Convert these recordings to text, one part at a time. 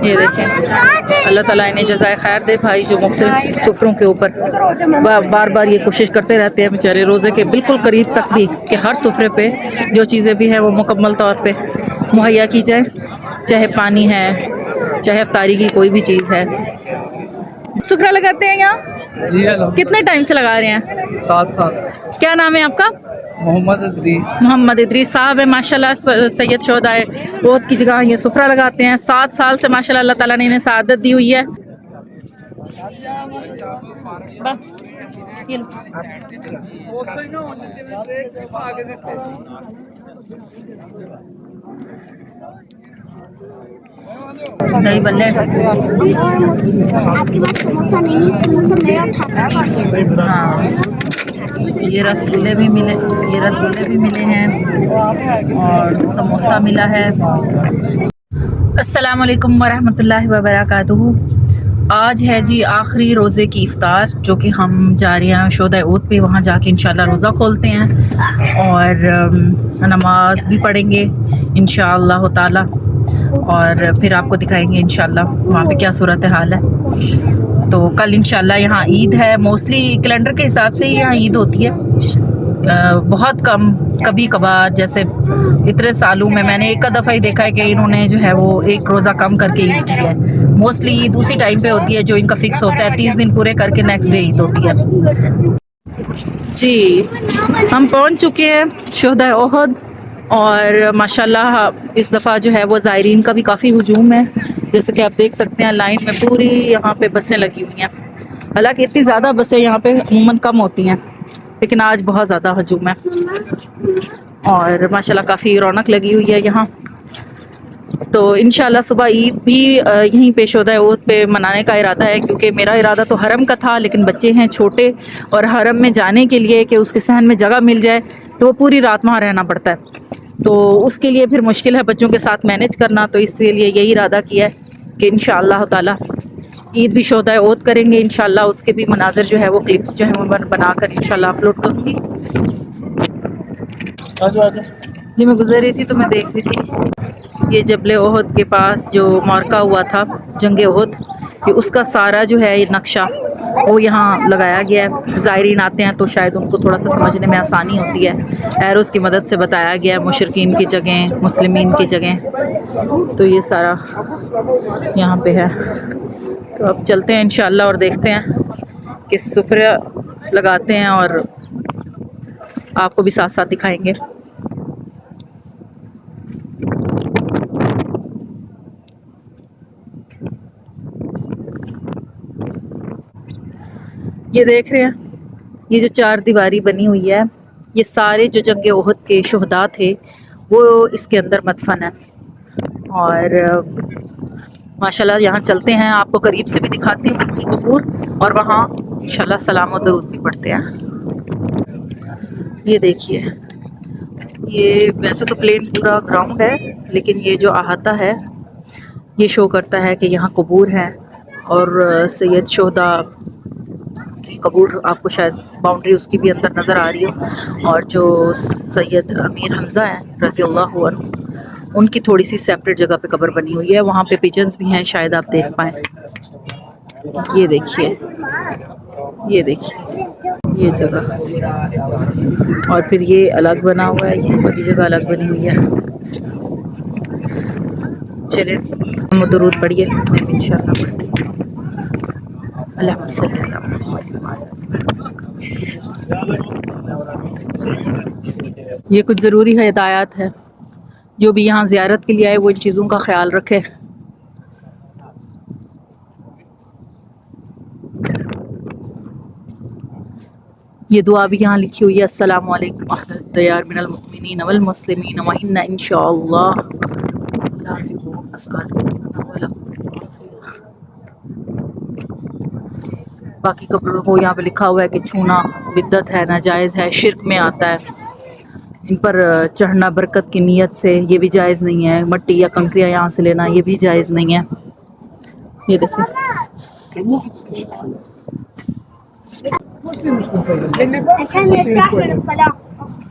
ये देखें, अल्लाह ताला इन्हें जज़ाए खैर दे भाई, जो मुख्तलिफ सुफरों के ऊपर बार बार ये कोशिश करते रहते हैं बेचारे, रोज़े के बिल्कुल करीब तक भी कि हर सुफरे पे जो चीज़ें भी हैं वो मुकम्मल तौर पे मुहैया की जाए, चाहे पानी है, चाहे अफ्तारी की कोई भी चीज़ है। सुफरा लगाते हैं यहाँ? जी हेलो। कितने टाइम से लगा रहे हैं? 7 साल। क्या नाम है आपका? मोहम्मद इदरीस। मोहम्मद इदरीस साहब है माशाल्लाह, सैयद शोहदाए ओहद की जगह ये सुफरा लगाते हैं। 7 साल से माशाल्लाह अल्लाह ताला ने इन्हें सआदत दी हुई है। ये लो। नहीं बल्ले आपके पास समोसा नहीं है, समोसा मेरा उठाता है। हाँ, ये रसगुल्ले भी मिले, ये रसगुल्ले भी मिले हैं और समोसा मिला है। अस्सलाम वालेकुम वरहमतुल्लाहि वबरकातुहू। आज है जी आखिरी रोज़े की इफ़्तार, जो कि हम जा रहे हैं शोदा ओद पे, वहाँ जाके इंशाल्लाह रोज़ा खोलते हैं और नमाज भी पढ़ेंगे इंशाअल्लाह ताला, और फिर आपको दिखाएंगे इंशाल्लाह वहाँ पे क्या सूरत हाल है। तो कल इंशाल्लाह यहाँ ईद है, मोस्टली कैलेंडर के हिसाब से ही यहाँ ईद होती है, बहुत कम कभी कभार, जैसे इतने सालों में मैंने एक दफ़ा ही देखा है कि इन्होंने जो है वो एक रोज़ा कम करके ईद की है। मोस्टली ईद उसी टाइम पे होती है जो इनका फिक्स होता है, 30 दिन पूरे करके नेक्स्ट डे ईद होती है जी। हम पहुँच चुके हैं शोहदा ओहद और माशाल्लाह इस दफ़ा जो है वो ज़ायरीन का भी काफ़ी हुजूम है, जैसे कि आप देख सकते हैं लाइन में पूरी यहाँ पे बसें लगी हुई हैं। हालांकि इतनी ज़्यादा बसें यहाँ पे अमूमन कम होती हैं, लेकिन आज बहुत ज़्यादा हजूम है और माशाल्लाह काफ़ी रौनक लगी हुई है यहाँ। तो इंशाल्लाह सुबह ईद भी यहीं पे शोदा ओद पे मनाने का इरादा है, क्योंकि मेरा इरादा तो हरम का था, लेकिन बच्चे हैं छोटे और हरम में जाने के लिए कि उसके सहन में जगह मिल जाए तो पूरी रात वहाँ रहना पड़ता है, तो उसके लिए फिर मुश्किल है बच्चों के साथ मैनेज करना। तो इसके लिए यही इरादा किया है कि इंशाअल्लाह ताला ईद भी शोदा ओद करेंगे इंशाअल्लाह। उसके भी मनाज़िर जो है वो क्लिप्स जो है वो बनाकर इंशाअल्लाह अपलोड करूँगी। ये मैं गुजर रही थी तो मैं देख रही थी ये जबले ओहद के पास जो मार्का हुआ था जंगे ओहद, ये उसका सारा जो है ये नक्शा वो यहाँ लगाया गया है। ज़ायरीन आते हैं तो शायद उनको थोड़ा सा समझने में आसानी होती है, एरोज़ की मदद से बताया गया है मुशरिकीन की जगह, मुस्लिमीन की जगह, तो ये सारा यहाँ पे है। तो अब चलते हैं इंशाअल्लाह और देखते हैं कि सुफरा लगाते हैं और आपको भी साथ साथ दिखाएंगे। ये देख रहे हैं, ये जो 4 दीवारी बनी हुई है, ये सारे जो जंग ओहद के शुहदा थे वो इसके अंदर मदफन है। और माशाल्लाह यहाँ चलते हैं, आपको करीब से भी दिखाती हूँ उनकी कबूर, और वहाँ इंशाल्लाह सलाम और दरूद भी पढ़ते हैं। ये देखिए, ये वैसे तो प्लेन पूरा ग्राउंड है, लेकिन ये जो अहाता है ये शो करता है कि यहाँ कबूर है, और सैयद शोहदा की कबूर आपको शायद बाउंड्री उसकी भी अंदर नज़र आ रही हो, और जो सैयद अमीर हमज़ा हैं रज़ी अल्लाह अन्हु, उनकी थोड़ी सी सेपरेट जगह पे कब्र बनी हुई है। वहाँ पे पिजन्स भी हैं, शायद आप देख पाएँ। ये देखिए, ये देखिए ये जगह, और फिर ये अलग बना हुआ है, ये वाली जगह अलग बनी हुई है। चलिए हम दुरूद पढ़िए, मैं इंशाअल्लाह पढ़ती हूँ। अल्लाहुम्मा सल्ली अला मुहम्मद। ये कुछ ज़रूरी है हिदायत है, जो भी यहाँ ज़ियारत के लिए आए वो इन चीज़ों का ख्याल रखे। ये दुआ भी यहाँ लिखी हुई है, अस्सलामु अलैकुम अहलद दियार मिनल मुमिनीन वल मुस्लिमीन व इन्ना इंशाअल्लाह। बाकी कपड़ों को यहाँ पे लिखा हुआ है कि छूना बिद्दत है, नाजायज़ है, शिर्क में आता है। इन पर चढ़ना बरकत की नीयत से ये भी जायज़ नहीं है। मट्टी या कंकरियाँ यहाँ से लेना ये भी जायज़ नहीं है। ये देखिए,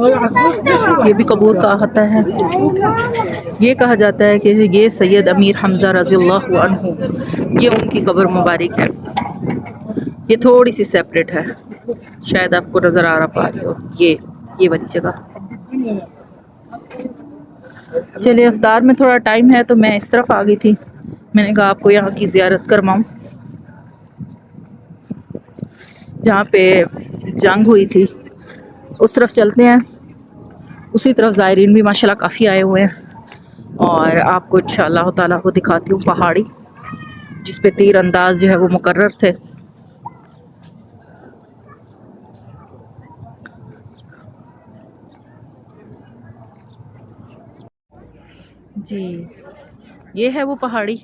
ये भी कबूर का आता है। ये कहा जाता है कि ये सैयद अमीर हमज़ा रज़ियल्लाहु अन्हु, ये उनकी कब्र मुबारक है। ये थोड़ी सी सेपरेट है, शायद आपको नज़र आ पा रही हो, ये वाली जगह। चलिए, अफ्तार में थोड़ा टाइम है तो मैं इस तरफ आ गई थी, मैंने कहा आपको यहाँ की ज़ियारत करवाऊँ जहाँ पे जंग हुई थी। उस तरफ चलते हैं, उसी तरफ ज़ायरीन भी माशाल्लाह काफ़ी आए हुए हैं। और आपको इंशाअल्लाह ताला वो दिखाती हूँ पहाड़ी जिस पे तीर अंदाज जो है वो मुकर्रर थे। जी, ये है वो पहाड़ी,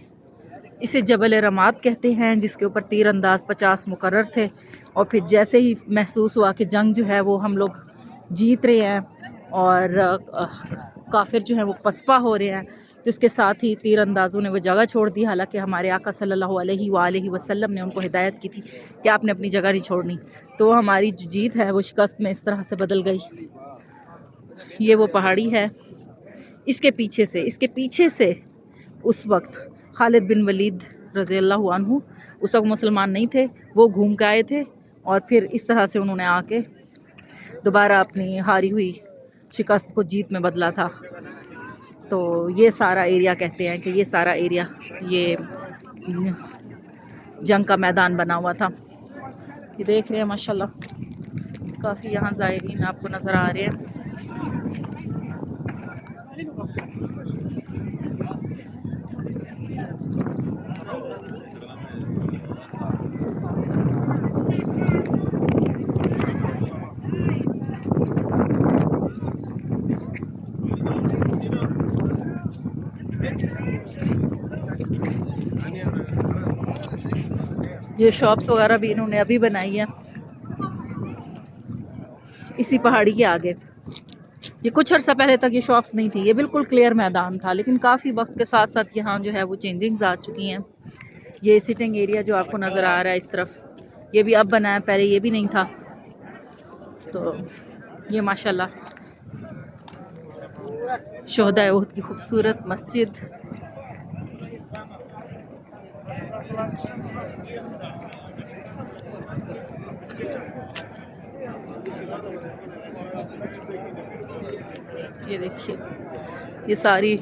इसे जबल रमात कहते हैं, जिसके ऊपर तीर अंदाज 50 मुकर्रर थे। और फिर जैसे ही महसूस हुआ कि जंग जो है वो हम लोग जीत रहे हैं और काफिर जो हैं वो पसपा हो रहे हैं, तो इसके साथ ही तीर अंदाज़ों ने वो जगह छोड़ दी। हालांकि हमारे आका सल्लल्लाहु अलैहि वसल्लम ने उनको हिदायत की थी कि आपने अपनी जगह नहीं छोड़नी, तो हमारी जो जीत है वो शिकस्त में इस तरह से बदल गई। ये वो पहाड़ी है, इसके पीछे से उस वक्त खालिद बिन वलीद रज़ियल्लाहु अन्हु, उस वक्त मुसलमान नहीं थे, वो घूम के आए थे और फिर इस तरह से उन्होंने आके दोबारा अपनी हारी हुई शिकस्त को जीत में बदला था। तो ये सारा एरिया कहते हैं कि ये सारा एरिया ये जंग का मैदान बना हुआ था। ये देख रहे हैं माशाल्लाह, काफ़ी यहाँ ज़ायरीन आपको नज़र आ रहे हैं। ये शॉप्स वगैरह भी इन्होंने अभी बनाई है इसी पहाड़ी के आगे। ये कुछ अर्सा पहले तक ये शॉप्स नहीं थी, ये बिल्कुल क्लियर मैदान था, लेकिन काफ़ी वक्त के साथ साथ यहाँ जो है वो चेंजिंग्स आ चुकी हैं। ये सिटिंग एरिया जो आपको नज़र आ रहा है इस तरफ, ये भी अब बना है, पहले ये भी नहीं था। तो ये माशाल्लाह शोहदा उहद की खूबसूरत मस्जिद। ये देखिए, ये सारी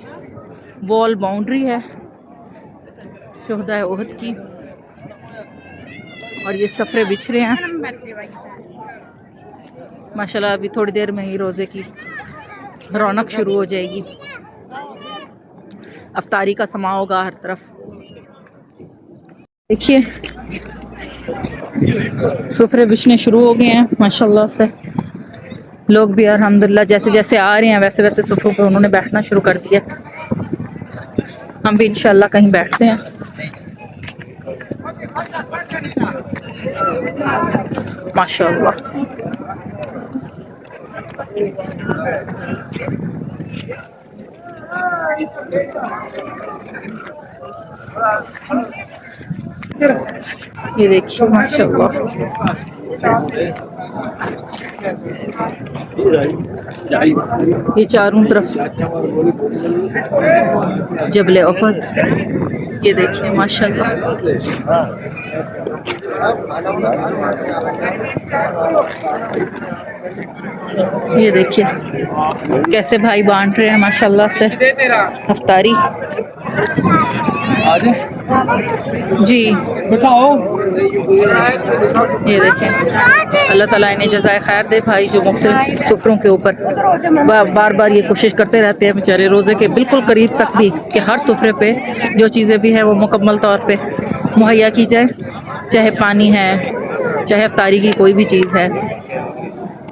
वॉल बाउंड्री है शोहदा उहद की, और ये सफ़रे बिछ रहे हैं माशाल्लाह। अभी थोड़ी देर में ही रोज़े की रौनक शुरू हो जाएगी, अफ्तारी का समा होगा हर तरफ। देखिए, सफ़रे बिछने शुरू हो गए हैं माशाल्लाह से। लोग भी अल्हम्दुलिल्लाह जैसे जैसे आ रहे हैं वैसे वैसे सफ़रों पर उन्होंने बैठना शुरू कर दिया। हम भी इंशाल्लाह कहीं बैठते हैं। माशाल्लाह, ये देखिए माशाल्लाह, ये चारों तरफ जबल उहद। ये देखिए माशाल्लाह, ये देखिए कैसे भाई बांट रहे हैं माशाल्लाह से अफ्तारी। जी बताओ, ये देखें, अल्लाह ताला इन्हें जज़ाए खैर दे भाई, जो मुख्तलिफ सफ़रों के ऊपर बार बार ये कोशिश करते रहते हैं बेचारे, रोज़े के बिल्कुल करीब तक भी कि हर सफ़रे पे जो चीज़ें भी हैं वो मुकम्मल तौर पे मुहैया की जाए, चाहे पानी है, चाहे अफ्तारी की कोई भी चीज़ है,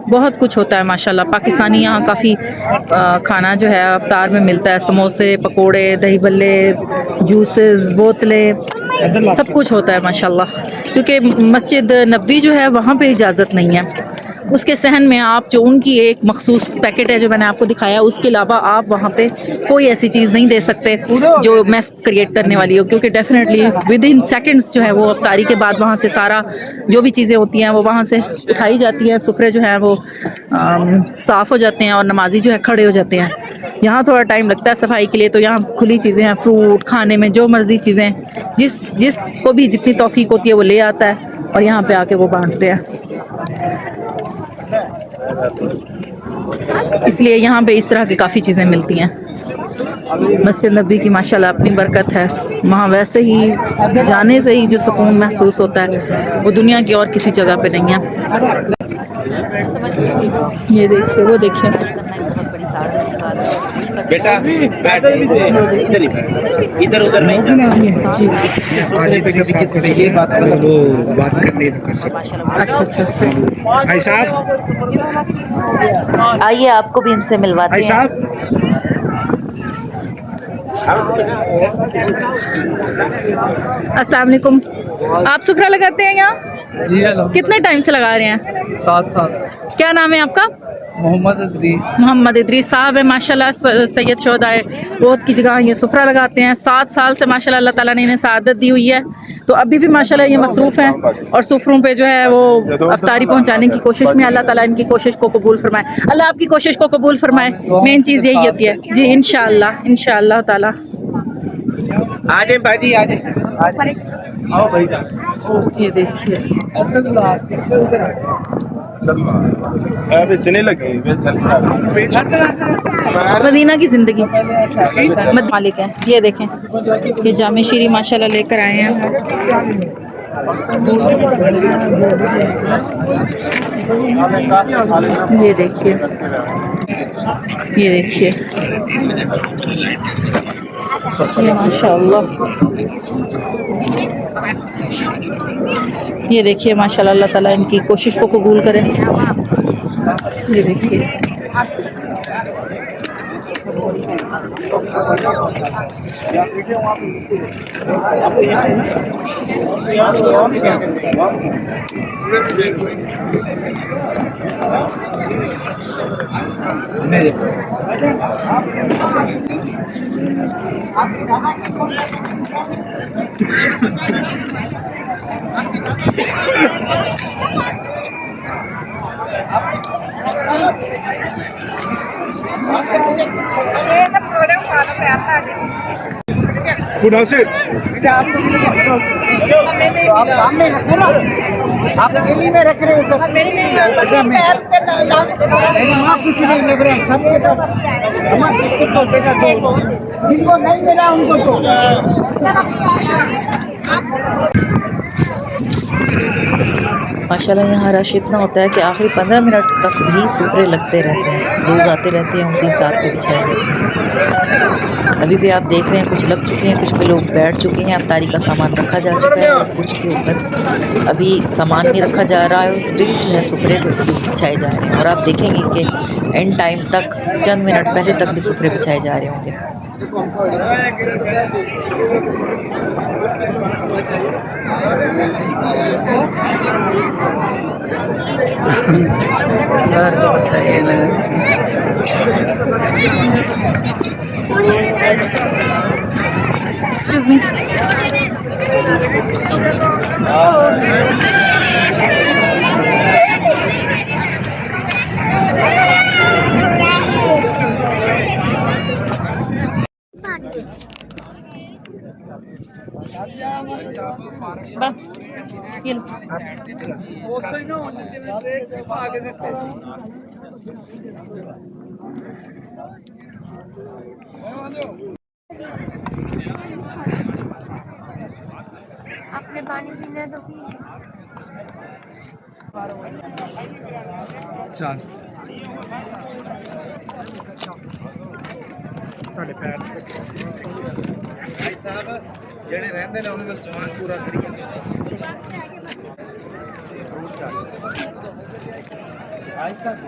बहुत कुछ होता है माशाल्लाह। पाकिस्तानी यहाँ काफ़ी खाना जो है अफ्तार में मिलता है, समोसे, पकोड़े, दही बल्ले, जूसेस, बोतलें, सब कुछ होता है माशाल्लाह। क्योंकि मस्जिद नबी जो है वहाँ पे इजाज़त नहीं है, उसके सहन में आप जो उनकी एक मखसूस पैकेट है जो मैंने आपको दिखाया, उसके अलावा आप वहाँ पे कोई ऐसी चीज़ नहीं दे सकते जो मैस क्रिएट करने वाली हो, क्योंकि डेफिनेटली विद इन सेकेंड्स जो है वो अफ्तारी के बाद वहाँ से सारा जो भी चीज़ें होती हैं वो वहाँ से उठाई जाती हैं, सुफरे जो हैं वो साफ़ हो जाते हैं और नमाजी जो है खड़े हो जाते हैं। यहाँ थोड़ा टाइम लगता है सफाई के लिए, तो यहाँ खुली चीज़ें हैं, फ्रूट खाने में जो मर्ज़ी चीज़ें, जिसको भी जितनी तौफीक होती है वो ले आता है और यहाँ पे आके वो बांटते हैं। इसलिए यहाँ पे इस तरह की काफ़ी चीज़ें मिलती हैं। मस्जिद नबी की माशाल्लाह अपनी बरकत है, वहाँ वैसे ही जाने से ही जो सुकून महसूस होता है वो दुनिया की और किसी जगह पे नहीं है। ये देखिए, वो देखिए, बेटा बैठ इधर ही बैठ, इधर उधर नहीं जाना। ये बात वो बात करनी तो कर सकते। अच्छा। भाई साहब, आइए आपको भी इनसे मिलवाते भाई हैं। साहब, अस्सलाम वालेकुम। आप सुफरा लगाते हैं यहाँ? जी हेलो। कितने टाइम से लगा रहे हैं? 7 साल। क्या नाम है आपका? मोहम्मद इदरीस साहब है माशाल्लाह, सैयद शोधा है बहुत की जगह ये सुफरा लगाते हैं। 7 साल से माशाल्लाह अल्लाह ताला ने इन्हें सआदत दी हुई है, तो अभी भी माशाल्लाह ये मसरूफ़ हैं और सुफरों पे जो है वो अफ्तारी पहुंचाने की कोशिश में। अल्लाह ताला इनकी कोशिश को कबूल फरमाए, अल्लाह आपकी कोशिश को कबूल फरमाए। मेन चीज़ यही होती है जी, इंशाअल्लाह ताला। आ जाए भाजी, आ जाए। आओ भाई, ये देखिए, बेचने लगे मदीना की ज़िंदगी मालिक है। ये देखें, ये जामे शीरी माशाल्लाह लेकर आए हैं। ये देखिए, ये माशाल्लाह, ये देखिए माशाल्लाह, अल्लाह ताला इनकी कोशिश को कबूल करे। ये देखिए, मुनासिर आप दिल्ली में रख रहे हो सब किसी नहीं लग रहा है सबके पास जिनको नहीं मिला उनको तो माशाल्लाह यहाँ रश इतना होता है कि आखिरी 15 मिनट तक भी सुफरे लगते रहते हैं, लोग आते रहते हैं, उसी हिसाब से बिछाए जाते हैं। अभी भी आप देख रहे हैं कुछ लग चुके हैं, कुछ पे लोग बैठ चुके हैं, अफ्तारी का सामान रखा जा चुका है और कुछ के ऊपर अभी सामान नहीं रखा जा रहा है और स्टिल जो है सुफरे बिछाए जा रहे हैं। और आप देखेंगे कि एंड टाइम तक, चंद मिनट पहले तक भी सुफरे बिछाए जा रहे होंगे। एक्सक्यूज मी, ये लो। अपने पानी पीना तो चल भाई साहब जेड़े रहंदे ने उन्हें सामान पूरा करिए। भाई साहब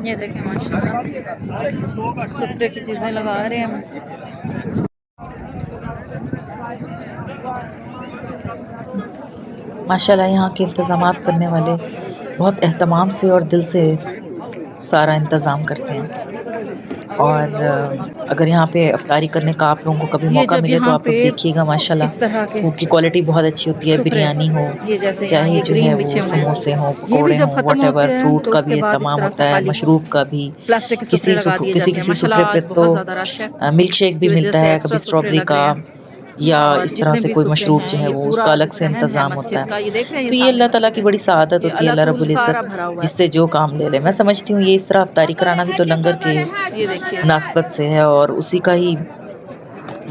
ये देखें माशाल्लाह सुफरे की चीज़ें लगा रहे हैं। माशाल्लाह यहाँ के इंतज़ामात करने वाले बहुत एहतमाम से और दिल से सारा इंतज़ाम करते हैं। और अगर यहाँ पे इफ्तारी करने का आप लोगों को कभी ये मौका जब मिले तो यहाँ आप लोग पे देखिएगा माशाल्लाह इस तरह के फूड की क्वालिटी बहुत अच्छी होती है। सुफ्रे, बिरयानी हो ये जैसे यहाँ चाहे ये जो है ग्रीन वो बिछे हुए हैं, समोसे हों ये भी पकौड़े जब हों खत्म होते वॉटेवर हैं फ्रूट तो का उसके भी बाद इस एहतमाम तरह होता से है, खाली मशरूब का भी। प्लास्टिक के सुफरे लगा दिए जाते हैं। किसी माशाल्लाह सुफरे पे आज तो बहुत ज़्यादा रश है, मिल्क शेक भी इसकी वजह मिलता से है, एक्स्ट्रा कभी सुफरे स्ट्रॉबेरी लग का रहे हैं। या और इस तरह जितने से भी कोई सुफरे मशरूब जो हैं है ये वो पूरा उसका अलग जो से सहन है इंतज़ाम होता मस्जिद का, है। ये देख रहे हैं, तो ये ये अल्लाह सामने ताला की बड़ी सआदत ये होती है, अल्लाह अल्लाह तूल रब्बुल सारा इज़्ज़त भरा हुआ है। जिससे जो काम ले ले। मैं समझती हूँ ये इस तरह इफ्तारी कराना भी तो लंगर के ये देखिए, मुनासबत से है और उसी का ही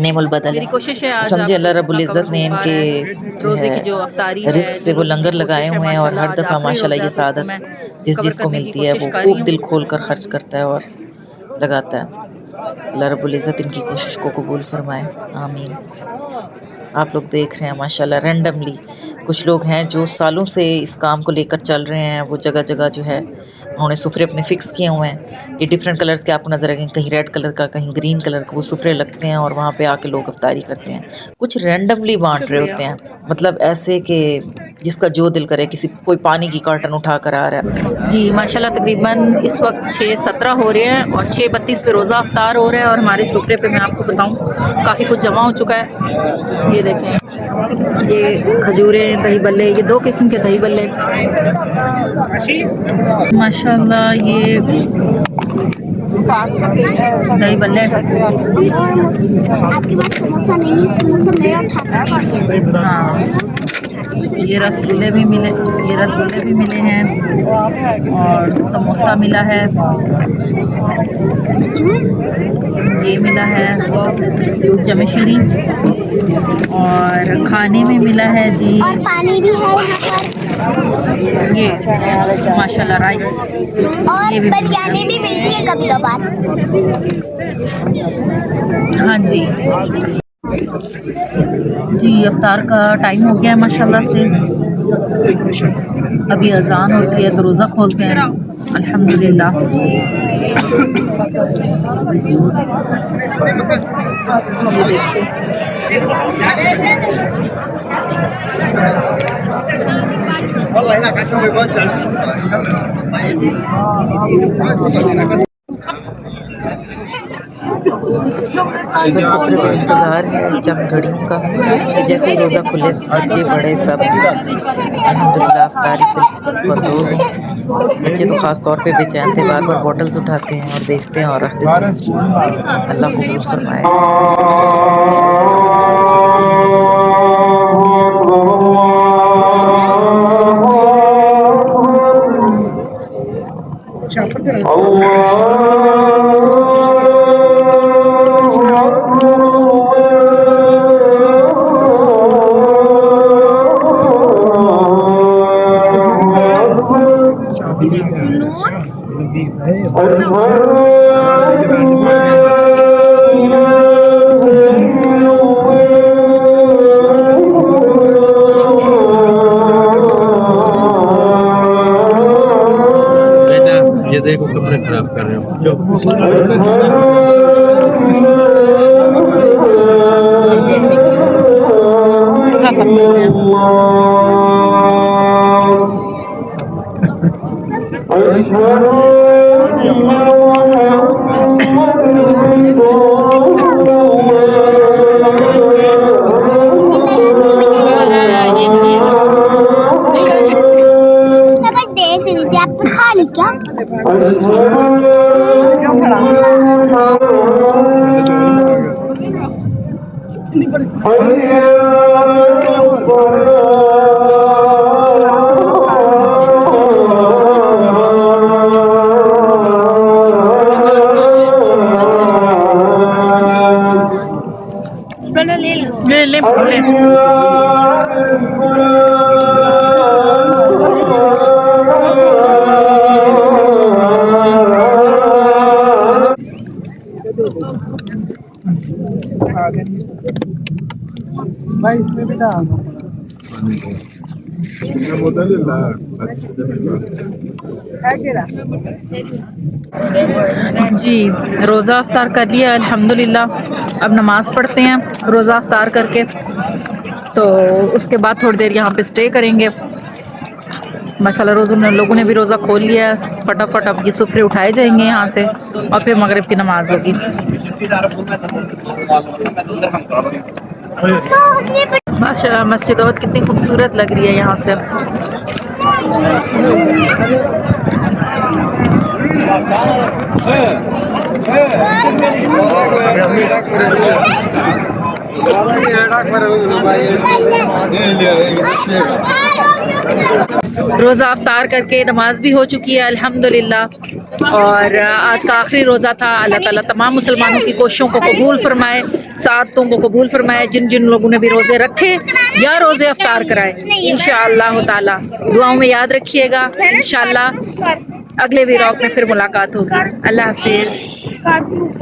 नेमुल बदल मेरी है। कोशिश है तो आज समझे आपको अल्लाह जितना रब्बुल कवर इज़्ज़त ने हो पा इनके रहा है जो रोज़े है की जो अफ्तारी रिस्क है, से जो वो लोगों की लंगर लगाए कोशिश है हुए हैं और माशाल्लाह हर आज दफ़ा आखिरी माशाल्लाह रोज़ा ये है तो उसको मैं सादत जिस कवर जिसको करने की मिलती है कोशिश वो कर रही खूब दिल हूँ। खोल कर खर्च करता है और लगाता है। अल्लाह रब्बुल इज़्ज़त इनकी कोशिश को कबूल फरमाए, आमीन। आप लोग देख रहे हैं माशाल्लाह रैंडमली कुछ लोग हैं जो सालों से इस काम को लेकर चल रहे हैं। वो जगह जगह जो है उन्होंने सुफरे अपने फिक्स किए हुए हैं कि डिफरेंट कलर्स के आपको नजर आएंगे, कहीं रेड कलर का कहीं ग्रीन कलर का वो सुफरे लगते हैं और वहाँ पे आके लोग इफ्तारी करते हैं। कुछ रैंडमली बांट रहे शुक्रिया। होते हैं, मतलब ऐसे कि जिसका जो दिल करे, किसी कोई पानी की कार्टन उठा कर आ रहा है। जी माशाल्लाह तकरीबन इस वक्त 6:17 हो रहे हैं और 6:32 पे रोज़ा अफ्तार हो रहा है और हमारे सुफरे पे मैं आपको बताऊं काफ़ी कुछ जमा हो चुका है। ये देखें, ये खजूरें, दही बल्ले, ये 2 किस्म के दही बल्ले माशाल्लाह, ये दही बल्ले आपके पास समोसा नहीं है, समोसा मेरा उठाता है। हाँ, ये रसगुल्ले भी मिले, ये रसगुल्ले भी मिले हैं और समोसा मिला है, ये मिला है दूध जमेशीरी और खाने में मिला है जी और पानी भी है यहाँ पर ये माशाल्लाह राइस, और ये भी बिरयानी भी मिलती है कभी कभार। हाँ जी जी, अफ्तार का टाइम हो गया है माशाल्लाह से। अभी अजान होती है तो रोज़ा खोलते हैं अल्हम्दुलिल्लाह। ये देखिए, बस सुफरे पे इंतज़ार है चंद घड़ियों का कि जैसे ही रोज़ा खुले बच्चे बड़े सब अल्हम्दुलिल्लाह अफ्तारी से परदोज़ हों। बच्चे तो ख़ास तौर पे बेचैन थे, बार बार बॉटल्स उठाते हैं और देखते हैं और रख देते हैं। अल्लाह कबूल फरमाए। बेटा ये देखो कपड़े खराब कर रहे हो जो मैं बस देख रही थी, आप तो खा ली क्या? ले ले ले जी, रोज़ा अफ्तार कर लिया अल्हम्दुलिल्लाह। अब नमाज़ पढ़ते हैं रोज़ा अफ्तार करके तो उसके बाद थोड़ी देर यहाँ पे स्टे करेंगे। माशाल्लाह लोगों ने भी रोज़ा खोल लिया है। फटाफट अब ये सुफरे उठाए जाएंगे यहाँ से और फिर मगरिब की नमाज होगी। माशाल्लाह मस्जिद बहुत कितनी खूबसूरत लग रही है यहाँ से। रोज़ा अफ्तार करके नमाज भी हो चुकी है अल्हम्दुलिल्लाह। और आज का आखिरी रोज़ा था। अल्लाह ताला तमाम मुसलमानों की कोशिशों को कबूल फरमाए, सादतों को कबूल फरमाए। जिन जिन लोगों ने भी रोज़े रखे या रोज़े अफ्तार कराए, इंशाअल्लाह ताला दुआओं में याद रखिएगा। इंशाअल्लाह अगले व्लॉग में फिर मुलाकात होगी। अल्लाह हाफिज़।